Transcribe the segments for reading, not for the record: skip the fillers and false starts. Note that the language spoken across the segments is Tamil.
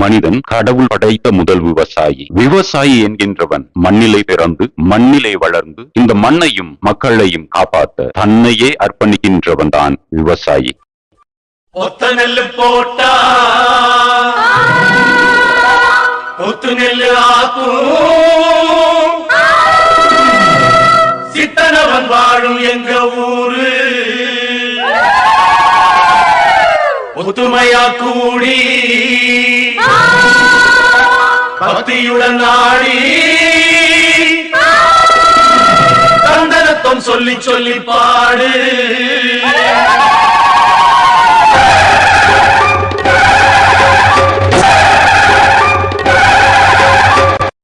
மனிதன் கடவுள் படைத்த முதல் விவசாயி. விவசாயி என்கின்றவன் மண்ணிலை பிறந்து மண்ணிலை வளர்ந்து இந்த மண்ணையும் மக்களையும் காப்பாற்ற தன்னையே அர்ப்பணிக்கின்றவன் தான் விவசாயி. ஒத்த நெல்லு போட்டா ஒத்து நெல்லு ஆக்கும் சித்தனவன் வாழும் எங்க ஊரு ஒத்துமையா கூடி பக்தியுடன் நாடி தந்தனத்தம் சொல்லி சொல்லி பாடு.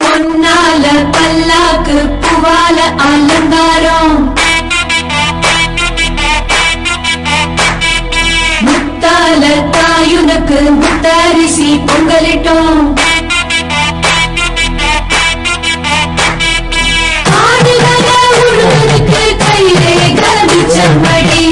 பொன்னால பல்லாக்கு பூவால அலங்காரம் முத்தால தாயுனக்கு முத்தரிசி பொங்கலிட்டோம். ஆடுகள உழுவதுக்கு கையிலே கலமிச்சம்படி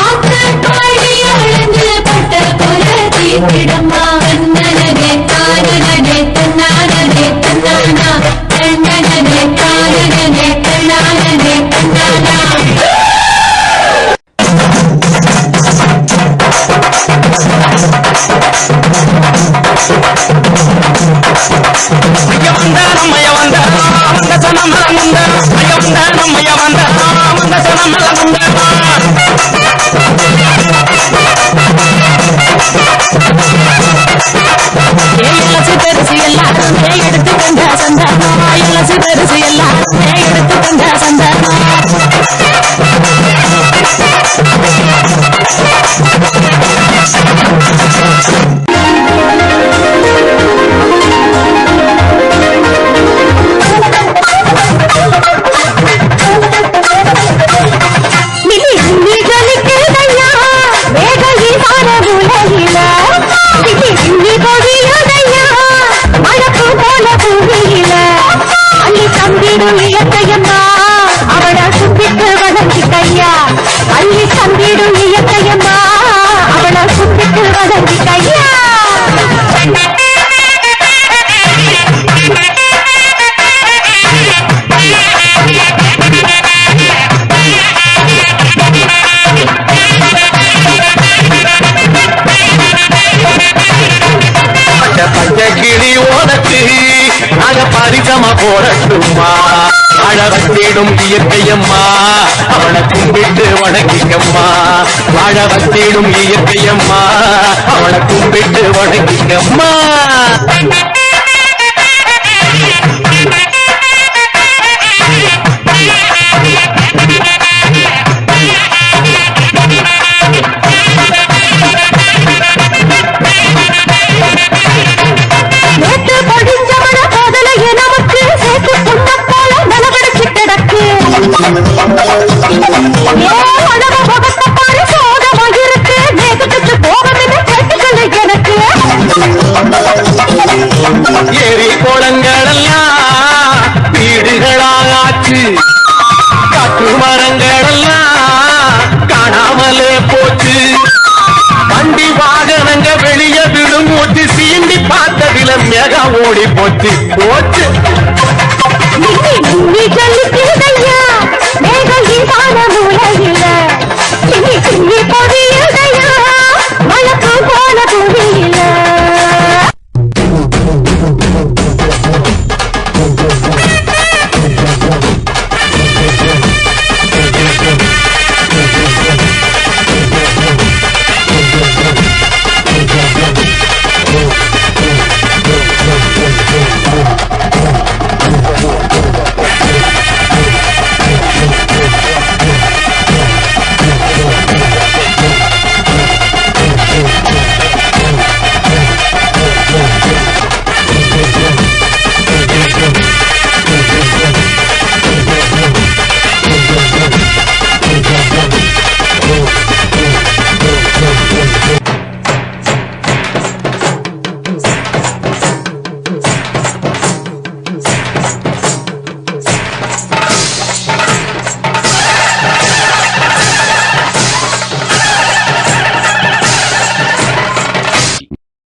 ஆத்தப்பாடி அழந்து பட்ட கொலத்தி திடமா தன்னனே தானனே தன்னானே தன்னானா தன்னனே தானனே தன்னானே தன்னானா. போடட்டுமா அழவத்திடும் இயற்கையம்மா அவனை கும்பிட்டு வணங்கிக்கம்மா. வாழவத்திடும் இயற்கையம்மா அவனை கும்பிட்டு வணங்கிக்கம்மா. ஏரி குளங்களெல்லாம் வீடுகளாச்சு, காட்டு மரங்களெல்லாம் காணாமலே போச்சு. வண்டி வாகனங்க வெளியே விடும் போச்சு, சீண்டி பார்த்ததில மேகம் ஓடி போச்சு போச்சு.